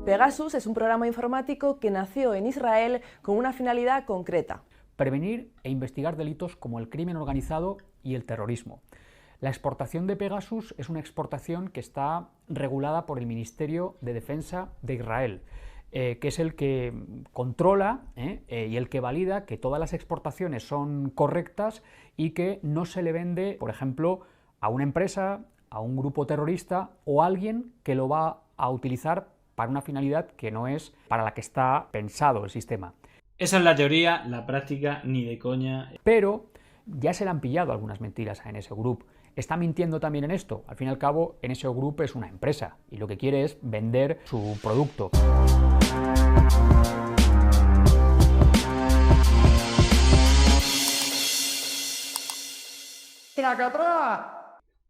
Pegasus es un programa informático que nació en Israel con una finalidad concreta: prevenir e investigar delitos como el crimen organizado y el terrorismo. La exportación de Pegasus es una exportación que está regulada por el Ministerio de Defensa de Israel, que es el que controla y el que valida que todas las exportaciones son correctas y que no se le vende, por ejemplo, a una empresa, a un grupo terrorista o a alguien que lo va a utilizar para una finalidad que no es para la que está pensado el sistema. Esa es la teoría, la práctica ni de coña. Pero ya se le han pillado algunas mentiras a NSO Group. Está mintiendo también en esto. Al fin y al cabo, NSO Group es una empresa y lo que quiere es vender su producto.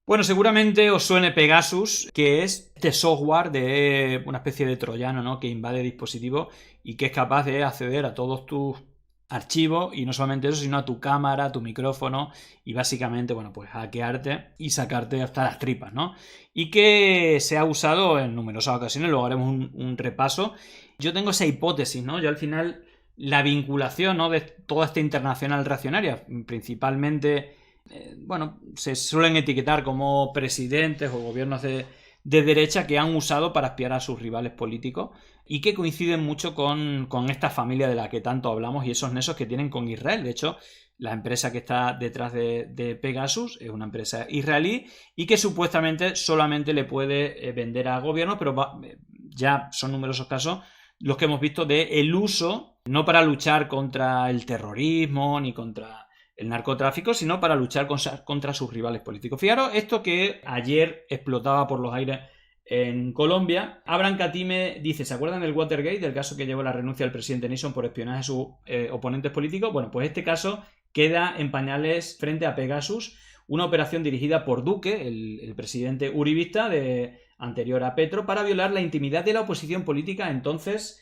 Bueno, seguramente os suene Pegasus, que es este software de una especie de troyano, ¿no?, que invade dispositivos y que es capaz de acceder a todos tus archivos, y no solamente eso, sino a tu cámara, a tu micrófono, y básicamente, bueno, pues hackearte y sacarte hasta las tripas, ¿no? Y que se ha usado en numerosas ocasiones, luego haremos un repaso. Yo tengo esa hipótesis, ¿no? Yo al final, la vinculación, ¿no?, de toda esta internacional reaccionaria, principalmente... bueno, se suelen etiquetar como presidentes o gobiernos de derecha que han usado para espiar a sus rivales políticos y que coinciden mucho con esta familia de la que tanto hablamos y esos nexos que tienen con Israel. De hecho, la empresa que está detrás de Pegasus es una empresa israelí y que supuestamente solamente le puede vender a gobiernos, pero ya son numerosos casos los que hemos visto de el uso, no para luchar contra el terrorismo ni contra el narcotráfico, sino para luchar contra sus rivales políticos. Fijaros esto que ayer explotaba por los aires en Colombia. Abraham Katime dice, ¿se acuerdan del Watergate, del caso que llevó la renuncia del presidente Nixon por espionaje a sus oponentes políticos? Bueno, pues este caso queda en pañales frente a Pegasus, una operación dirigida por Duque, el presidente uribista anterior a Petro, para violar la intimidad de la oposición política entonces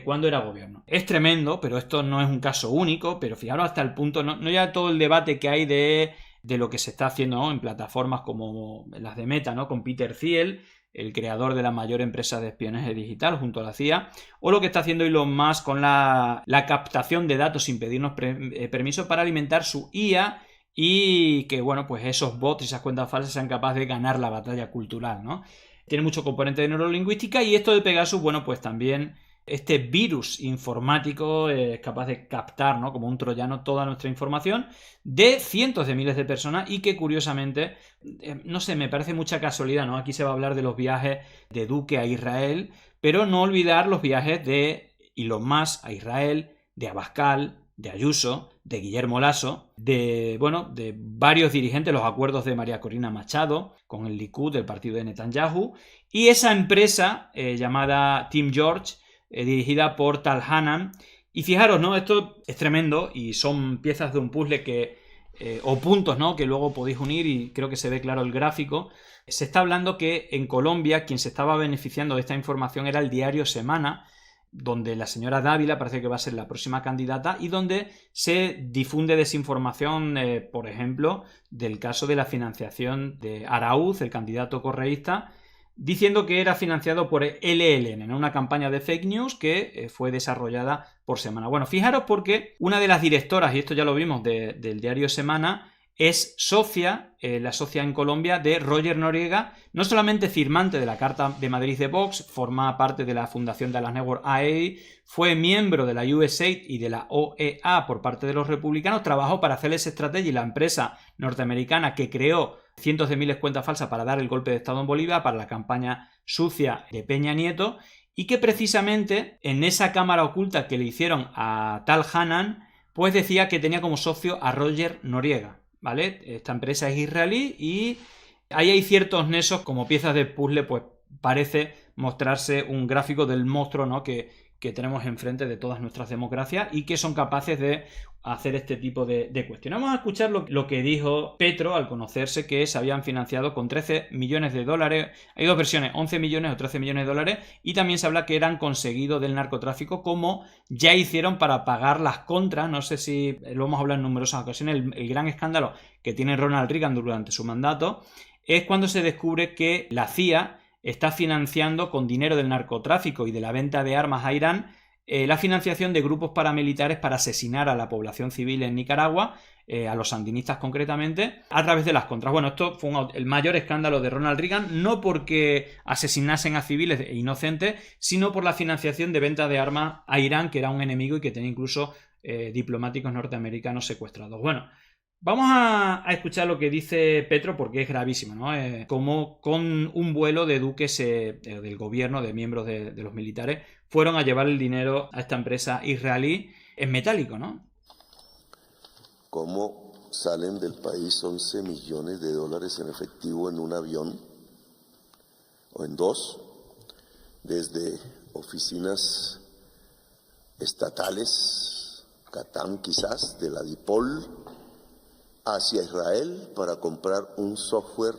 cuando era gobierno. Es tremendo, pero esto no es un caso único, pero fijaros hasta el punto, no ya todo el debate que hay de lo que se está haciendo, ¿no?, en plataformas como las de Meta, ¿no?, con Peter Thiel, el creador de la mayor empresa de espionaje digital junto a la CIA, o lo que está haciendo Elon Musk con la captación de datos sin pedirnos permiso para alimentar su IA y que, bueno, pues esos bots y esas cuentas falsas sean capaces de ganar la batalla cultural, ¿no? Tiene mucho componente de neurolingüística y esto de Pegasus, bueno, pues también... Este virus informático es capaz de captar, ¿no?, como un troyano toda nuestra información de cientos de miles de personas y que curiosamente, no sé, me parece mucha casualidad, ¿no? Aquí se va a hablar de los viajes de Duque a Israel, pero no olvidar los viajes de Elon Musk a Israel, de Abascal, de Ayuso, de Guillermo Lasso, de varios dirigentes, los acuerdos de María Corina Machado con el Likud, del partido de Netanyahu, y esa empresa llamada Team George, dirigida por Tal Hanan. Y fijaros, ¿no?, esto es tremendo y son piezas de un puzzle o puntos, ¿no?, que luego podéis unir y creo que se ve claro el gráfico. Se está hablando que en Colombia quien se estaba beneficiando de esta información era el diario Semana, donde la señora Dávila parece que va a ser la próxima candidata y donde se difunde desinformación, por ejemplo, del caso de la financiación de Araúz, el candidato correísta, diciendo que era financiado por el ELN, en una campaña de fake news que fue desarrollada por Semana. Bueno, fijaros porque una de las directoras, y esto ya lo vimos del diario Semana, es socia, la socia en Colombia de Roger Noriega, no solamente firmante de la Carta de Madrid de Vox, forma parte de la fundación de Dallas Network AA, fue miembro de la USAID y de la OEA por parte de los republicanos, trabajó para Celes Strategy, la empresa norteamericana que creó cientos de miles de cuentas falsas para dar el golpe de Estado en Bolivia, para la campaña sucia de Peña Nieto, y que precisamente en esa cámara oculta que le hicieron a Tal Hanan, pues decía que tenía como socio a Roger Noriega, ¿vale? Esta empresa es israelí y ahí hay ciertos nexos, como piezas de puzzle, pues parece mostrarse un gráfico del monstruo, ¿no?, que tenemos enfrente de todas nuestras democracias y que son capaces de hacer este tipo de cuestiones. Vamos a escuchar lo que dijo Petro al conocerse que se habían financiado con 13 millones de dólares. Hay dos versiones, 11 millones o 13 millones de dólares, y también se habla que eran conseguidos del narcotráfico, como ya hicieron para pagar las contras. No sé si lo hemos hablado en numerosas ocasiones, el gran escándalo que tiene Ronald Reagan durante su mandato es cuando se descubre que la CIA está financiando con dinero del narcotráfico y de la venta de armas a Irán la financiación de grupos paramilitares para asesinar a la población civil en Nicaragua, a los sandinistas concretamente, a través de las contras. Bueno, esto fue el mayor escándalo de Ronald Reagan, no porque asesinasen a civiles e inocentes, sino por la financiación de venta de armas a Irán, que era un enemigo y que tenía incluso diplomáticos norteamericanos secuestrados. Bueno, vamos a escuchar lo que dice Petro porque es gravísimo, ¿no? Como con un vuelo de duques del gobierno, de miembros de los militares, fueron a llevar el dinero a esta empresa israelí en metálico, ¿no? ¿Cómo salen del país 11 millones de dólares en efectivo en un avión o en dos, desde oficinas estatales, Catán quizás, de la Dipol, hacia Israel para comprar un software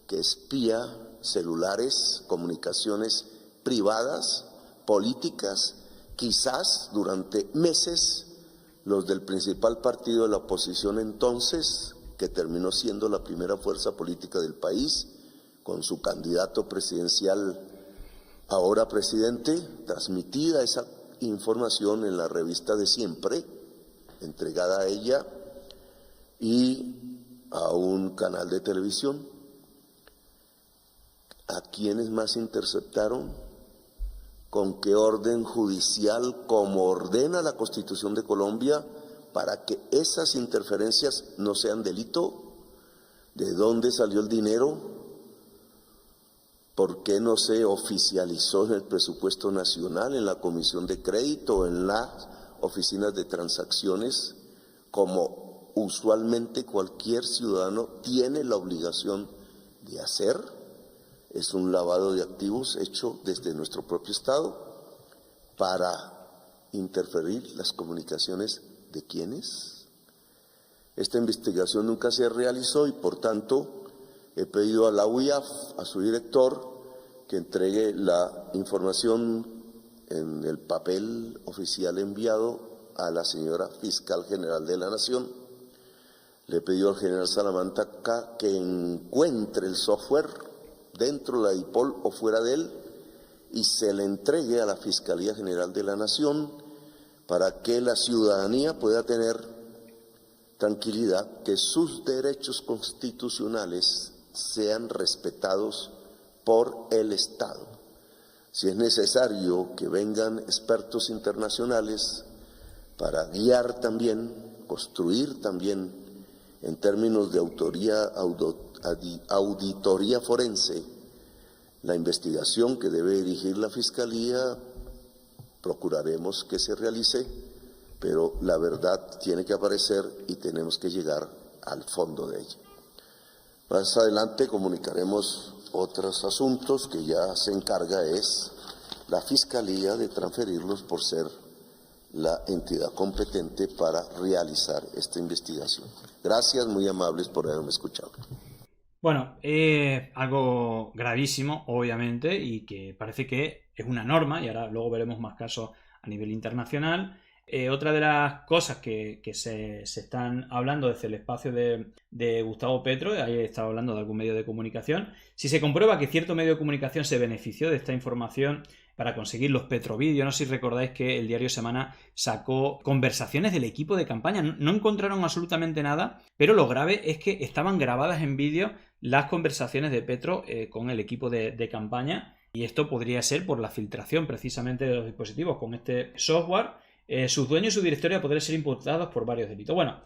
que espía celulares, comunicaciones privadas, políticas, quizás durante meses los del principal partido de la oposición entonces, que terminó siendo la primera fuerza política del país, con su candidato presidencial, ahora presidente, transmitida esa información en la revista de Siempre, entregada a ella y a un canal de televisión. ¿A quiénes más interceptaron? ¿Con qué orden judicial, como ordena la Constitución de Colombia, para que esas interferencias no sean delito? ¿De dónde salió el dinero? ¿Por qué no se oficializó en el presupuesto nacional, en la Comisión de Crédito, en las oficinas de transacciones, como usualmente cualquier ciudadano tiene la obligación de hacer? Es un lavado de activos hecho desde nuestro propio Estado para interferir las comunicaciones de ¿quiénes? Esta investigación nunca se realizó y por tanto he pedido a la UIAF, a su director, que entregue la información en el papel oficial enviado a la señora Fiscal General de la Nación. Le he pedido al general Salamanca que encuentre el software dentro de la DIPOL o fuera de él y se le entregue a la Fiscalía General de la Nación para que la ciudadanía pueda tener tranquilidad que sus derechos constitucionales sean respetados por el Estado. Si es necesario que vengan expertos internacionales para guiar también, construir también en términos de auditoría forense, la investigación que debe dirigir la Fiscalía, procuraremos que se realice, pero la verdad tiene que aparecer y tenemos que llegar al fondo de ella. Más adelante comunicaremos otros asuntos que ya se encarga es la Fiscalía de transferirlos por ser la entidad competente para realizar esta investigación. Gracias, muy amables por haberme escuchado. Bueno, algo gravísimo, obviamente, y que parece que es una norma, y ahora luego veremos más casos a nivel internacional. Otra de las cosas que se están hablando desde el espacio de Gustavo Petro, ahí he estado hablando de algún medio de comunicación, si se comprueba que cierto medio de comunicación se benefició de esta información para conseguir los Petrovídeos, no sé si recordáis que el diario Semana sacó conversaciones del equipo de campaña, no encontraron absolutamente nada, pero lo grave es que estaban grabadas en vídeo las conversaciones de Petro con el equipo de campaña, y esto podría ser por la filtración precisamente de los dispositivos con este software. Sus dueños y su directorio podrían ser imputados por varios delitos. Bueno,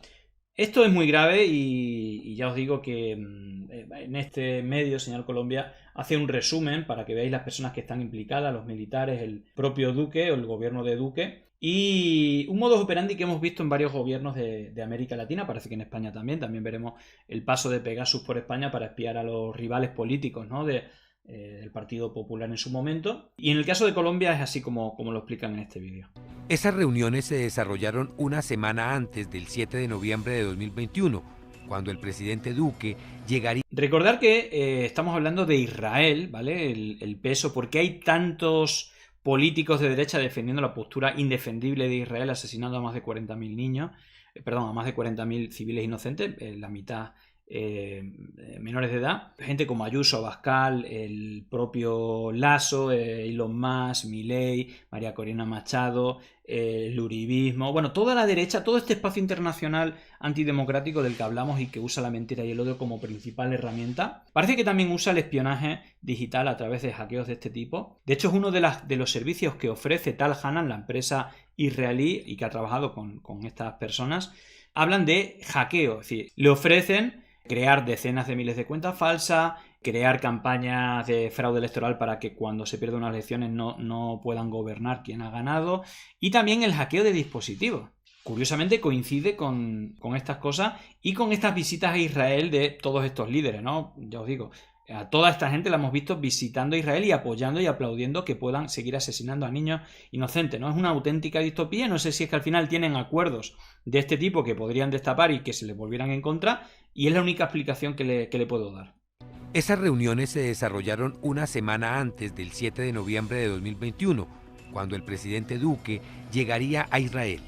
esto es muy grave y ya os digo que en este medio, Señal Colombia, hace un resumen para que veáis las personas que están implicadas, los militares, el propio Duque o el gobierno de Duque, y un modus operandi que hemos visto en varios gobiernos de América Latina, parece que en España también veremos el paso de Pegasus por España para espiar a los rivales políticos, ¿no?, del Partido Popular en su momento. Y en el caso de Colombia es así como lo explican en este vídeo. Esas reuniones se desarrollaron una semana antes del 7 de noviembre de 2021, cuando el presidente Duque llegaría... Recordar que estamos hablando de Israel, ¿vale? El peso, porque hay tantos políticos de derecha defendiendo la postura indefendible de Israel, asesinando a más de 40.000 niños, a más de 40.000 civiles inocentes, la mitad menores de edad. Gente como Ayuso, Abascal, el propio Lasso, Elon Musk, Milei, María Corina Machado, el uribismo, bueno, toda la derecha, todo este espacio internacional antidemocrático del que hablamos y que usa la mentira y el odio como principal herramienta. Parece que también usa el espionaje digital a través de hackeos de este tipo. De hecho, es uno de los servicios que ofrece Tal Hanan, la empresa israelí y que ha trabajado con estas personas. Hablan de hackeo, es decir, le ofrecen crear decenas de miles de cuentas falsas, crear campañas de fraude electoral para que cuando se pierdan unas elecciones no puedan gobernar quien ha ganado, y también el hackeo de dispositivos. Curiosamente coincide con estas cosas y con estas visitas a Israel de todos estos líderes, ¿no? Ya os digo, a toda esta gente la hemos visto visitando a Israel y apoyando y aplaudiendo que puedan seguir asesinando a niños inocentes, ¿no? Es una auténtica distopía. No sé si es que al final tienen acuerdos de este tipo que podrían destapar y que se les volvieran en contra, y es la única explicación que le puedo dar. Esas reuniones se desarrollaron una semana antes del 7 de noviembre de 2021, cuando el presidente Duque llegaría a Israel.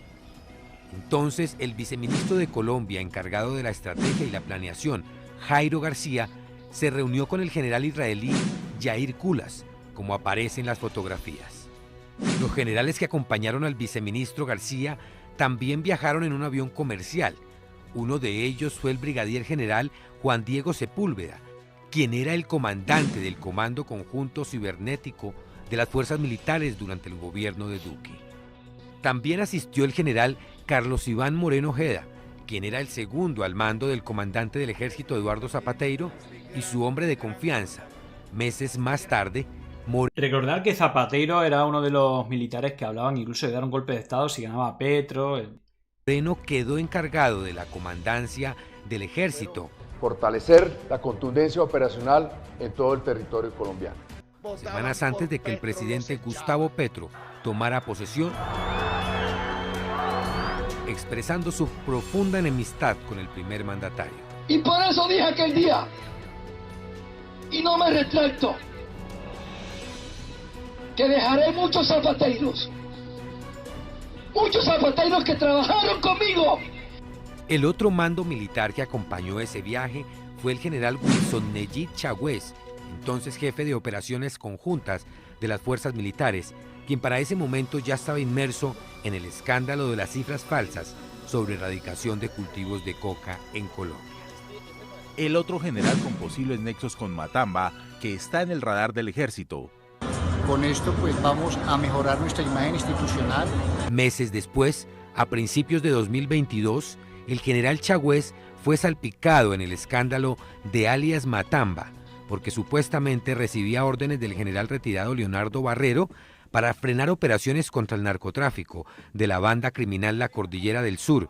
Entonces, el viceministro de Colombia encargado de la estrategia y la planeación, Jairo García, se reunió con el general israelí Yair Kulas, como aparece en las fotografías. Los generales que acompañaron al viceministro García también viajaron en un avión comercial. Uno de ellos fue el brigadier general Juan Diego Sepúlveda, quien era el comandante del Comando Conjunto Cibernético de las Fuerzas Militares durante el gobierno de Duque. También asistió el general Carlos Iván Moreno Ojeda, quien era el segundo al mando del comandante del ejército Eduardo Zapateiro y su hombre de confianza. Meses más tarde, Recordar que Zapateiro era uno de los militares que hablaban incluso de dar un golpe de estado si ganaba Petro. Moreno quedó encargado de la comandancia del ejército. Fortalecer la contundencia operacional en todo el territorio colombiano. Semanas antes de que el presidente Gustavo Petro tomara posesión, expresando su profunda enemistad con el primer mandatario. Y por eso dije aquel día, y no me retracto, que dejaré muchos zapateiros que trabajaron conmigo. El otro mando militar que acompañó ese viaje fue el general Wilson Neyit Chagüez, entonces jefe de operaciones conjuntas de las fuerzas militares, quien para ese momento ya estaba inmerso en el escándalo de las cifras falsas sobre erradicación de cultivos de coca en Colombia. El otro general con posibles nexos con Matamba, que está en el radar del ejército. Con esto pues vamos a mejorar nuestra imagen institucional. Meses después, a principios de 2022, el general Chagüez fue salpicado en el escándalo de alias Matamba, porque supuestamente recibía órdenes del general retirado Leonardo Barrero para frenar operaciones contra el narcotráfico de la banda criminal La Cordillera del Sur.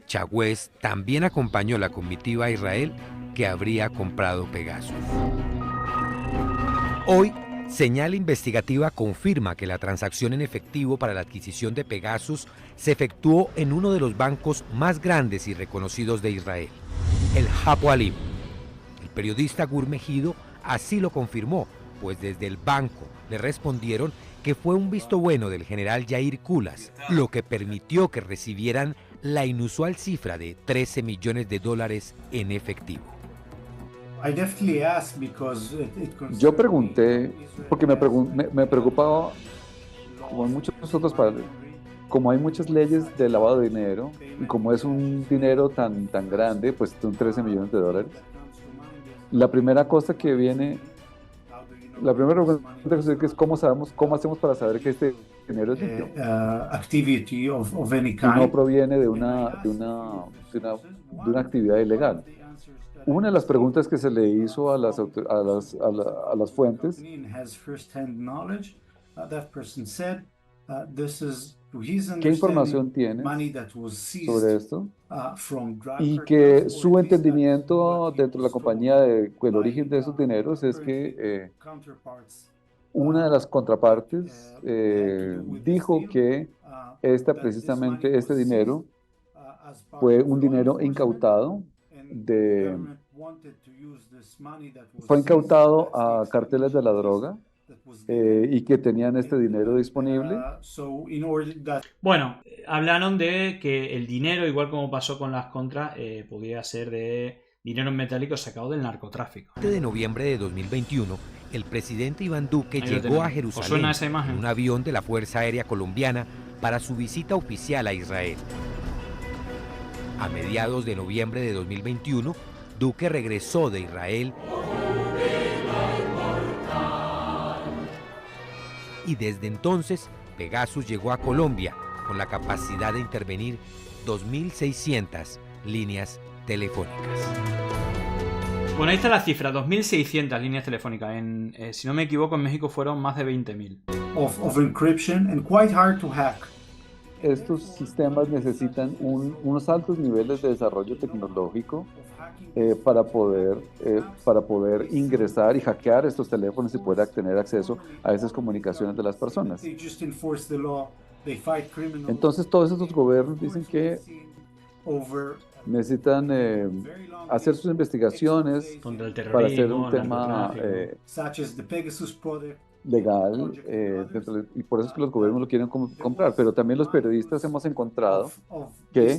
Chagüez también acompañó la comitiva a Israel que habría comprado Pegasus. Hoy, señal investigativa confirma que la transacción en efectivo para la adquisición de Pegasus se efectuó en uno de los bancos más grandes y reconocidos de Israel, el Hapoalim. El periodista Gur Mejido así lo confirmó, pues desde el banco le respondieron que fue un visto bueno del general Yair Kulas, lo que permitió que recibieran la inusual cifra de $13 millones en efectivo. Yo pregunté, porque me preocupaba, como en muchos otros países, como hay muchas leyes de lavado de dinero, y como es un dinero tan grande, pues son $13 millones. La primera cosa que viene, la primera pregunta es cómo hacemos para saber que este dinero es limpio. Y no proviene de una actividad ilegal. Una de las preguntas que se le hizo a las fuentes, ¿qué información tiene sobre esto? Y que su entendimiento dentro de la compañía del origen de esos dineros es que una de las contrapartes dijo que precisamente este dinero fue un dinero incautado fue incautado a carteles de la droga y que tenían este dinero disponible. Bueno, hablaron de que el dinero, igual como pasó con las contras, podría ser de dinero en metálico sacado del narcotráfico. El 7 de noviembre de 2021, el presidente Iván Duque llegó a Jerusalén en un avión de la Fuerza Aérea Colombiana para su visita oficial a Israel. A mediados de noviembre de 2021, Duque regresó de Israel y desde entonces Pegasus llegó a Colombia con la capacidad de intervenir 2.600 líneas telefónicas. Bueno, ahí está la cifra, 2.600 líneas telefónicas. Si no me equivoco, en México fueron más de 20.000. Of encryption and quite hard to hack. Estos sistemas necesitan unos altos niveles de desarrollo tecnológico para poder ingresar y hackear estos teléfonos y poder tener acceso a esas comunicaciones de las personas. Entonces todos estos gobiernos dicen que necesitan hacer sus investigaciones para hacer un tema legal, y por eso es que los gobiernos lo quieren comprar, pero también los periodistas hemos encontrado que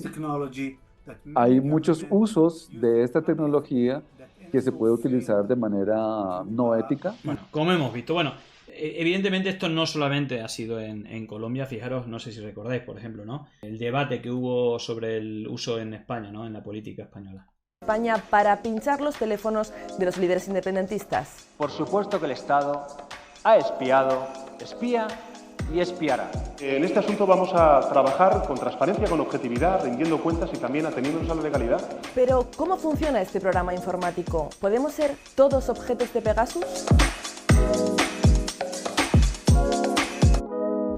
hay muchos usos de esta tecnología que se puede utilizar de manera no ética. Bueno, como hemos visto, bueno, evidentemente esto no solamente ha sido en Colombia, fijaros, no sé si recordáis, por ejemplo, ¿no? El debate que hubo sobre el uso en España, ¿no? En la política española. España para pinchar los teléfonos de los líderes independentistas. Por supuesto que el Estado ha espiado, espía y espiará. En este asunto vamos a trabajar con transparencia, con objetividad, rindiendo cuentas y también ateniéndonos a la legalidad. Pero, ¿cómo funciona este programa informático? ¿Podemos ser todos objetos de Pegasus?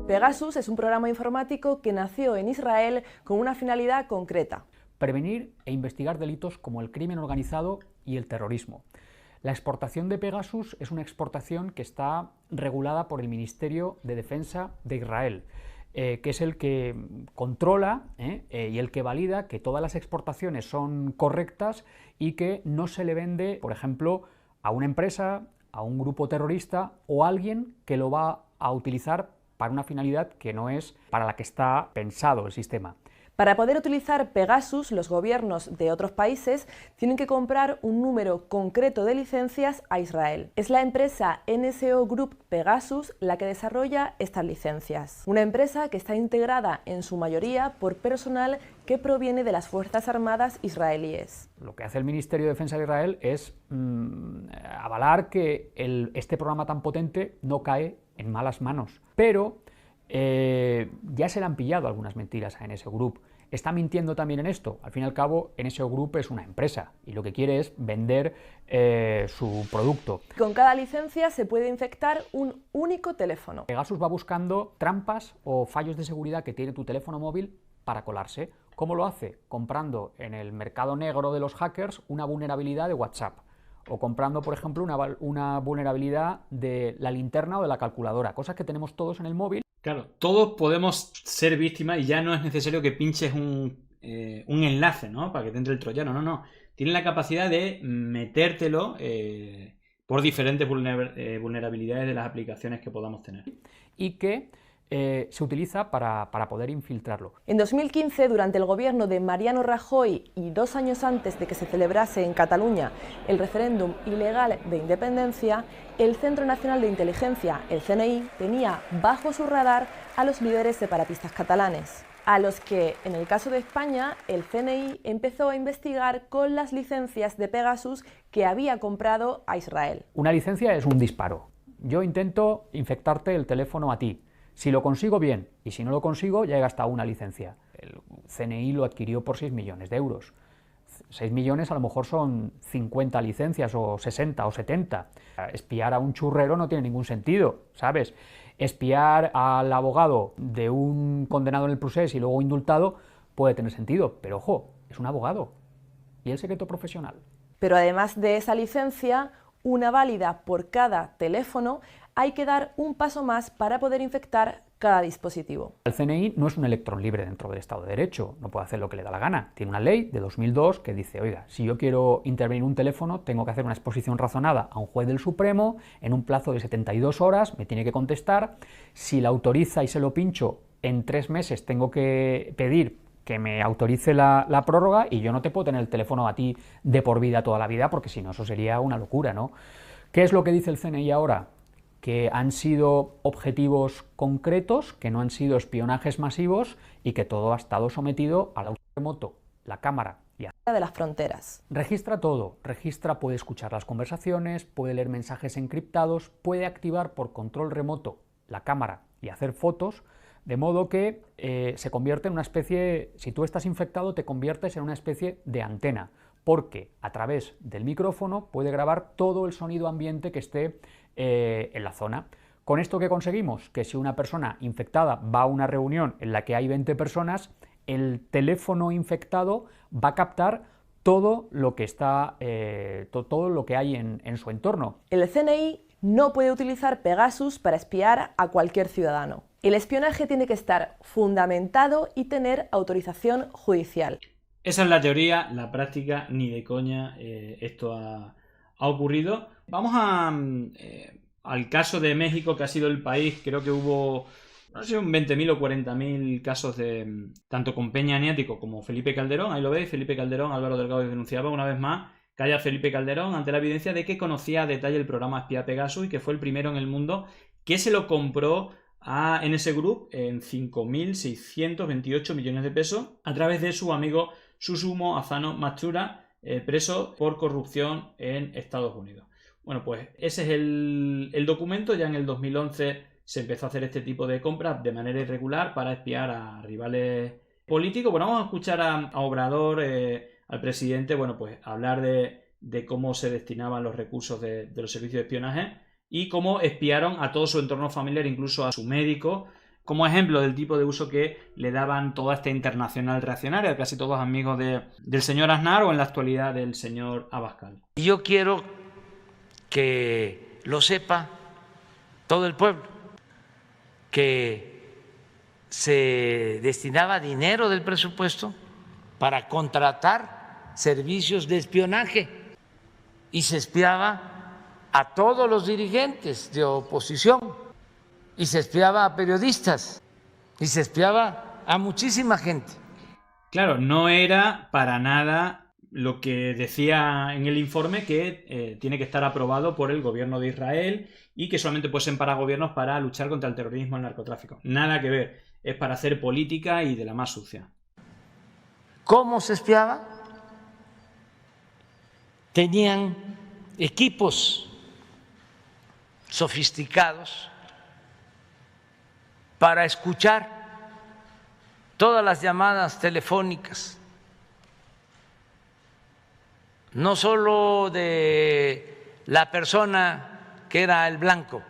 Pegasus es un programa informático que nació en Israel con una finalidad concreta. Prevenir e investigar delitos como el crimen organizado y el terrorismo. La exportación de Pegasus es una exportación que está regulada por el Ministerio de Defensa de Israel, que es el que controla y el que valida que todas las exportaciones son correctas y que no se le vende, por ejemplo, a una empresa, a un grupo terrorista o a alguien que lo va a utilizar para una finalidad que no es para la que está pensado el sistema. Para poder utilizar Pegasus, los gobiernos de otros países tienen que comprar un número concreto de licencias a Israel. Es la empresa NSO Group Pegasus la que desarrolla estas licencias. Una empresa que está integrada en su mayoría por personal que proviene de las Fuerzas Armadas israelíes. Lo que hace el Ministerio de Defensa de Israel es avalar que este programa tan potente no cae en malas manos. Pero ya se le han pillado algunas mentiras a NSO Group. ¿Está mintiendo también en esto? Al fin y al cabo, NSO Group es una empresa y lo que quiere es vender su producto. Con cada licencia se puede infectar un único teléfono. Pegasus va buscando trampas o fallos de seguridad que tiene tu teléfono móvil para colarse. ¿Cómo lo hace? Comprando en el mercado negro de los hackers una vulnerabilidad de WhatsApp. O comprando, por ejemplo, una vulnerabilidad de la linterna o de la calculadora, cosas que tenemos todos en el móvil. Claro, todos podemos ser víctimas y ya no es necesario que pinches un enlace, ¿no? Para que te entre el troyano, no. Tienen la capacidad de metértelo por diferentes vulnerabilidades de las aplicaciones que podamos tener. Y que se utiliza para poder infiltrarlo. En 2015, durante el gobierno de Mariano Rajoy y 2 años antes de que se celebrase en Cataluña el referéndum ilegal de independencia, el Centro Nacional de Inteligencia, el CNI, tenía bajo su radar a los líderes separatistas catalanes, a los que, en el caso de España, el CNI empezó a investigar con las licencias de Pegasus que había comprado a Israel. Una licencia es un disparo. Yo intento infectarte el teléfono a ti. Si lo consigo, bien, y si no lo consigo, ya he gastado una licencia. El CNI lo adquirió por 6 millones de euros. 6 millones a lo mejor son 50 licencias, o 60 o 70. Espiar a un churrero no tiene ningún sentido, ¿sabes? Espiar al abogado de un condenado en el procés y luego indultado puede tener sentido, pero ojo, es un abogado. ¿Y el secreto profesional? Pero además de esa licencia, una válida por cada teléfono, hay que dar un paso más para poder infectar cada dispositivo. El CNI no es un electrón libre dentro del Estado de Derecho, no puede hacer lo que le da la gana. Tiene una ley de 2002 que dice, oiga, si yo quiero intervenir un teléfono, tengo que hacer una exposición razonada a un juez del Supremo, en un plazo de 72 horas, me tiene que contestar, si la autoriza y se lo pincho, en 3 meses tengo que pedir que me autorice la prórroga y yo no te puedo tener el teléfono a ti de por vida toda la vida, porque si no eso sería una locura, ¿no? ¿Qué es lo que dice el CNI ahora? Que han sido objetivos concretos, que no han sido espionajes masivos y que todo ha estado sometido al auto remoto, la cámara y de las fronteras. Registra todo, puede escuchar las conversaciones, puede leer mensajes encriptados, puede activar por control remoto la cámara y hacer fotos, de modo que se convierte en una especie, si tú estás infectado te conviertes en una especie de antena, porque a través del micrófono puede grabar todo el sonido ambiente que esté en la zona. ¿Con esto qué conseguimos? Que si una persona infectada va a una reunión en la que hay 20 personas, el teléfono infectado va a captar todo lo que está, todo lo que hay en su entorno. El CNI no puede utilizar Pegasus para espiar a cualquier ciudadano. El espionaje tiene que estar fundamentado y tener autorización judicial. Esa es la teoría, la práctica, ni de coña esto ha ocurrido. Vamos al caso de México, que ha sido el país, creo que hubo, no sé, un 20.000 o 40.000 casos de tanto con Peña Nieto como Felipe Calderón. Ahí lo veis, Felipe Calderón, Álvaro Delgado denunciaba una vez más que haya Felipe Calderón ante la evidencia de que conocía a detalle el programa espía Pegasus y que fue el primero en el mundo que se lo compró a NS Group en 5.628 millones de pesos a través de su amigo Susumu Asano Matsuura, preso por corrupción en Estados Unidos. Bueno, pues ese es el documento. Ya en el 2011 se empezó a hacer este tipo de compras de manera irregular para espiar a rivales políticos. Bueno, vamos a escuchar a Obrador, al presidente, bueno, pues hablar de cómo se destinaban los recursos de los servicios de espionaje y cómo espiaron a todo su entorno familiar, incluso a su médico, como ejemplo del tipo de uso que le daban toda esta internacional reaccionaria, casi todos amigos del señor Aznar o en la actualidad del señor Abascal. Yo quiero que lo sepa todo el pueblo, que se destinaba dinero del presupuesto para contratar servicios de espionaje y se espiaba a todos los dirigentes de oposición y se espiaba a periodistas y se espiaba a muchísima gente. Claro, no era para nada lo que decía en el informe, que tiene que estar aprobado por el gobierno de Israel y que solamente puede ser para gobiernos para luchar contra el terrorismo y el narcotráfico. Nada que ver, es para hacer política y de la más sucia. ¿Cómo se espiaba? Tenían equipos sofisticados para escuchar todas las llamadas telefónicas, no solo de la persona que era el blanco,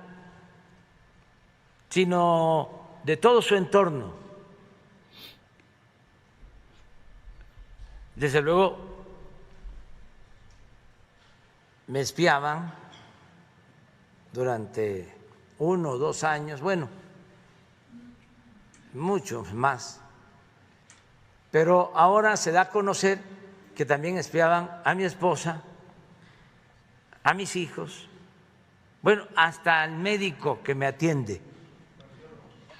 sino de todo su entorno. Desde luego, me espiaban durante 1 o 2 años, bueno, mucho más, pero ahora se da a conocer que también espiaban a mi esposa, a mis hijos, bueno, hasta al médico que me atiende,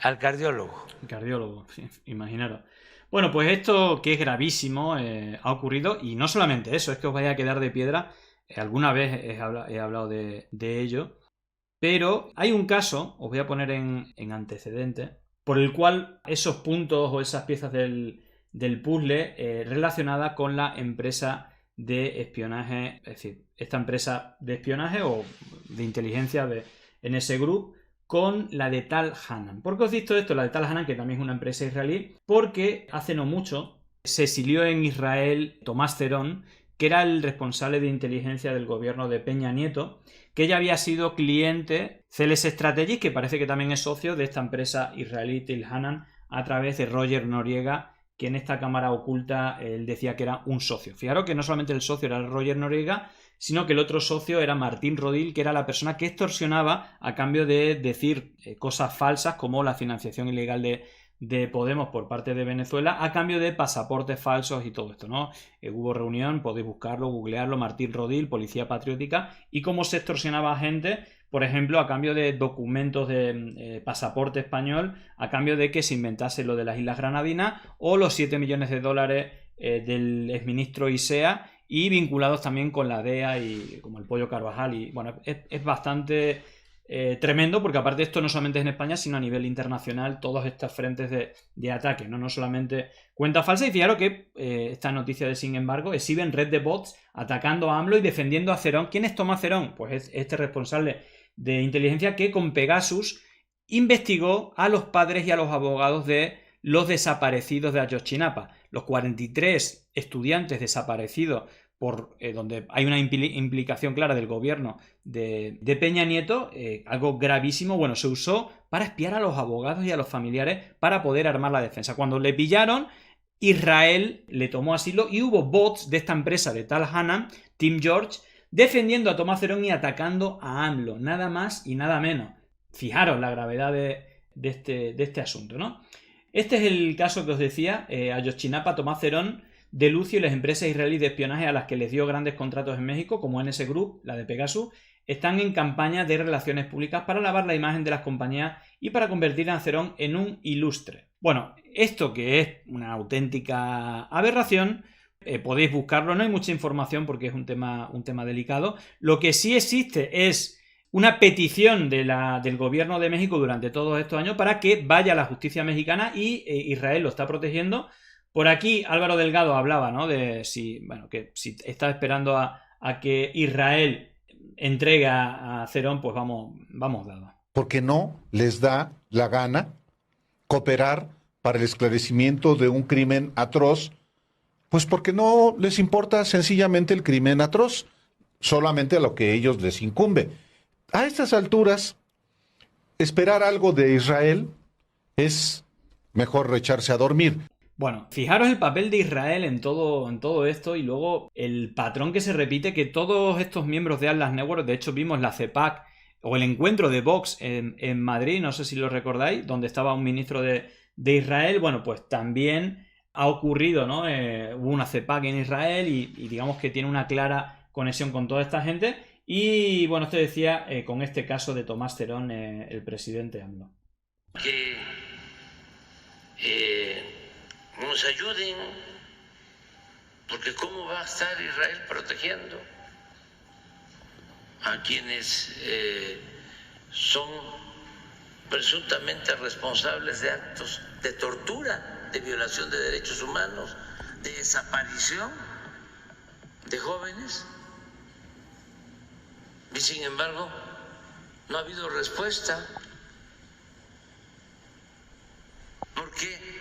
al cardiólogo. El cardiólogo, sí, imaginaros. Bueno, pues esto, que es gravísimo, ha ocurrido, y no solamente eso, es que os vaya a quedar de piedra. Alguna vez he hablado de ello, pero hay un caso, os voy a poner en antecedentes, por el cual esos puntos o esas piezas del puzzle relacionadas con la empresa de espionaje, es decir, esta empresa de espionaje o de inteligencia de NS Group con la de Tal Hanan. ¿Por qué os digo esto? La de Tal Hanan, que también es una empresa israelí, porque hace no mucho se exilió en Israel Tomás Cerón, que era el responsable de inteligencia del gobierno de Peña Nieto, que ya había sido cliente Celes Strategies, que parece que también es socio de esta empresa israelí Tal Hanan, a través de Roger Noriega, que en esta cámara oculta él decía que era un socio. Fijaros que no solamente el socio era Roger Noriega, sino que el otro socio era Martín Rodil, que era la persona que extorsionaba a cambio de decir cosas falsas como la financiación ilegal de Podemos por parte de Venezuela a cambio de pasaportes falsos y todo esto, ¿no? Hubo reunión, podéis buscarlo, googlearlo, Martín Rodil, Policía Patriótica, y cómo se extorsionaba a gente por ejemplo, a cambio de documentos de pasaporte español, a cambio de que se inventase lo de las Islas Granadinas, o los 7 millones de dólares del exministro Isea, y vinculados también con la DEA y como el Pollo Carvajal. Y bueno, es bastante tremendo, porque aparte esto no solamente es en España, sino a nivel internacional, todos estos frentes de ataque, no solamente cuenta falsa. Y fijaros que esta noticia de Sin embargo exhiben red de bots atacando a AMLO y defendiendo a Cerón. ¿Quién es Tomás Cerón? Pues es este responsable de inteligencia que con Pegasus investigó a los padres y a los abogados de los desaparecidos de Ayotzinapa, los 43 estudiantes desaparecidos por donde hay una implicación clara del gobierno de Peña Nieto, algo gravísimo. Bueno, se usó para espiar a los abogados y a los familiares para poder armar la defensa. Cuando le pillaron, Israel le tomó asilo y hubo bots de esta empresa de Tal Hannan, Team George, defendiendo a Tomás Cerón y atacando a AMLO, nada más y nada menos. Fijaros la gravedad de este asunto, ¿no? Este es el caso que os decía, Ayotzinapa, Tomás Cerón, de Lucio y las empresas israelíes de espionaje a las que les dio grandes contratos en México, como NS Group, la de Pegasus, están en campaña de relaciones públicas para lavar la imagen de las compañías y para convertir a Cerón en un ilustre. Bueno, esto que es una auténtica aberración, podéis buscarlo, no hay mucha información porque es un tema delicado. Lo que sí existe es una petición del gobierno de México durante todos estos años para que vaya a la justicia mexicana, y Israel lo está protegiendo. Por aquí Álvaro Delgado hablaba, ¿no?, de que si está esperando a que Israel entregue a Cerón, pues vamos dado. Porque no les da la gana cooperar para el esclarecimiento de un crimen atroz, pues porque no les importa sencillamente el crimen atroz, solamente a lo que a ellos les incumbe. A estas alturas, esperar algo de Israel es mejor echarse a dormir. Bueno, fijaros el papel de Israel en todo esto, y luego el patrón que se repite, que todos estos miembros de Atlas Network, de hecho vimos la CEPAC o el encuentro de Vox en Madrid, no sé si lo recordáis, donde estaba un ministro de Israel. Bueno, pues también ha ocurrido, ¿no? Hubo una CEPAC en Israel y digamos que tiene una clara conexión con toda esta gente. Y bueno, esto decía con este caso de Tomás Cerón, el presidente AMLO. Que nos ayuden, porque ¿cómo va a estar Israel protegiendo a quienes son presuntamente responsables de actos de tortura, de violación de derechos humanos, de desaparición de jóvenes? Y sin embargo, no ha habido respuesta. ¿Por qué?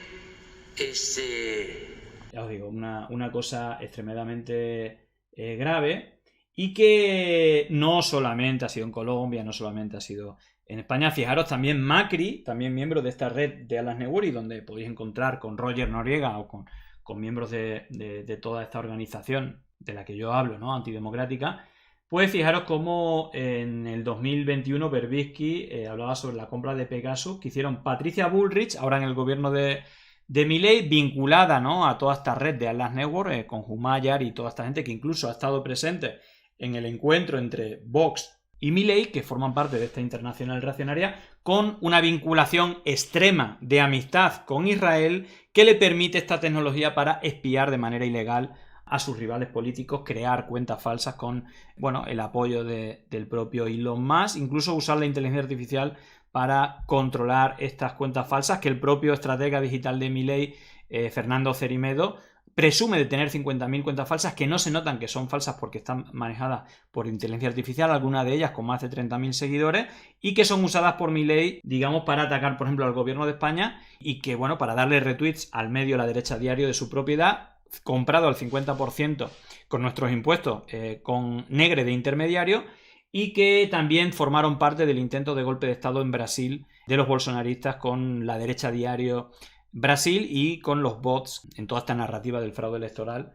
Ya os digo, una cosa extremadamente grave, y que no solamente ha sido en Colombia, no solamente ha sido en España. Fijaros, también Macri, también miembro de esta red de Atlas Network, donde podéis encontrar con Roger Noriega o con miembros de toda esta organización de la que yo hablo, ¿no?, antidemocrática. Pues fijaros cómo en el 2021 Berbisky hablaba sobre la compra de Pegasus que hicieron Patricia Bullrich, ahora en el gobierno de Milei, vinculada, ¿no?, a toda esta red de Atlas Network, con Humayar y toda esta gente que incluso ha estado presente en el encuentro entre Vox y Milei, que forman parte de esta internacional reaccionaria, con una vinculación extrema de amistad con Israel que le permite esta tecnología para espiar de manera ilegal a sus rivales políticos, crear cuentas falsas con, bueno, el apoyo del propio Elon Musk, incluso usar la inteligencia artificial para controlar estas cuentas falsas que el propio estratega digital de Milei, Fernando Cerimedo, presume de tener 50.000 cuentas falsas que no se notan que son falsas porque están manejadas por inteligencia artificial, algunas de ellas con más de 30.000 seguidores, y que son usadas por Milei, digamos, para atacar, por ejemplo, al gobierno de España, y que, bueno, para darle retweets al medio La Derecha Diario de su propiedad, comprado al 50% con nuestros impuestos, con Negre de intermediario, y que también formaron parte del intento de golpe de Estado en Brasil de los bolsonaristas con La Derecha Diario Brasil y con los bots en toda esta narrativa del fraude electoral.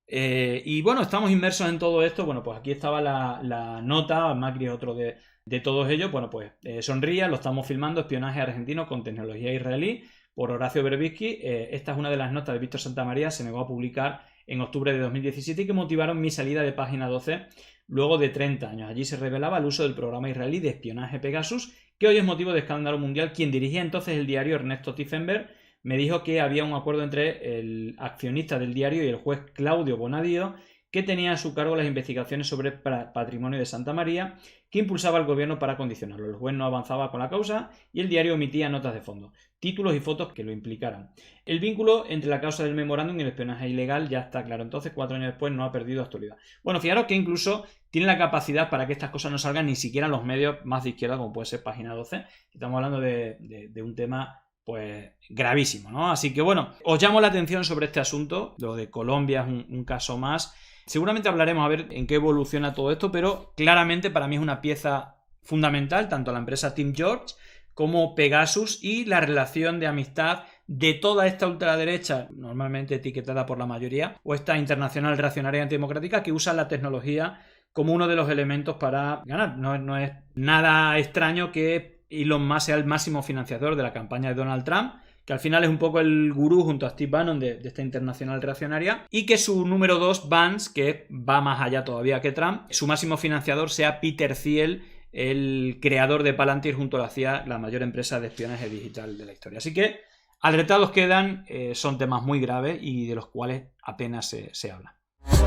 Y bueno, estamos inmersos en todo esto. Bueno, pues aquí estaba la nota, Macri es otro de todos ellos. Bueno, pues sonría, lo estamos filmando, espionaje argentino con tecnología israelí, por Horacio Berbisky. Esta es una de las notas de Víctor Santamaría, se negó a publicar en octubre de 2017 y que motivaron mi salida de Página 12. luego de 30 años. Allí se revelaba el uso del programa israelí de espionaje Pegasus, que hoy es motivo de escándalo mundial. Quien dirigía entonces el diario, Ernesto Tiefenberg, me dijo que había un acuerdo entre el accionista del diario y el juez Claudio Bonadío, que tenía a su cargo las investigaciones sobre patrimonio de Santa María, que impulsaba al gobierno para condicionarlo. El juez no avanzaba con la causa y el diario omitía notas de fondo, títulos y fotos que lo implicaran. El vínculo entre la causa del memorándum y el espionaje ilegal ya está claro. Entonces, 4 años después, no ha perdido actualidad. Bueno, fijaros que incluso tiene la capacidad para que estas cosas no salgan ni siquiera en los medios más de izquierda, como puede ser Página 12. Estamos hablando de un tema pues gravísimo, ¿no? Así que bueno, os llamo la atención sobre este asunto. Lo de Colombia es un caso más. Seguramente hablaremos a ver en qué evoluciona todo esto, pero claramente para mí es una pieza fundamental, tanto la empresa Team George como Pegasus, y la relación de amistad de toda esta ultraderecha, normalmente etiquetada por la mayoría, o esta internacional reaccionaria antidemocrática, que usa la tecnología como uno de los elementos para ganar. No es nada extraño que Elon Musk sea el máximo financiador de la campaña de Donald Trump, que al final es un poco el gurú junto a Steve Bannon de esta internacional reaccionaria, y que su número 2, Vance, que va más allá todavía que Trump, su máximo financiador sea Peter Thiel, el creador de Palantir junto a la CIA, la mayor empresa de espionaje digital de la historia. Así que alertados quedan, son temas muy graves y de los cuales apenas se habla.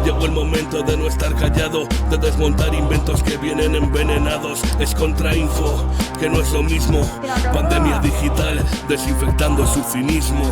Llegó el momento de no estar callado, de desmontar inventos que vienen envenenados. Es contrainfo, que no es lo mismo. Pandemia digital, desinfectando su cinismo.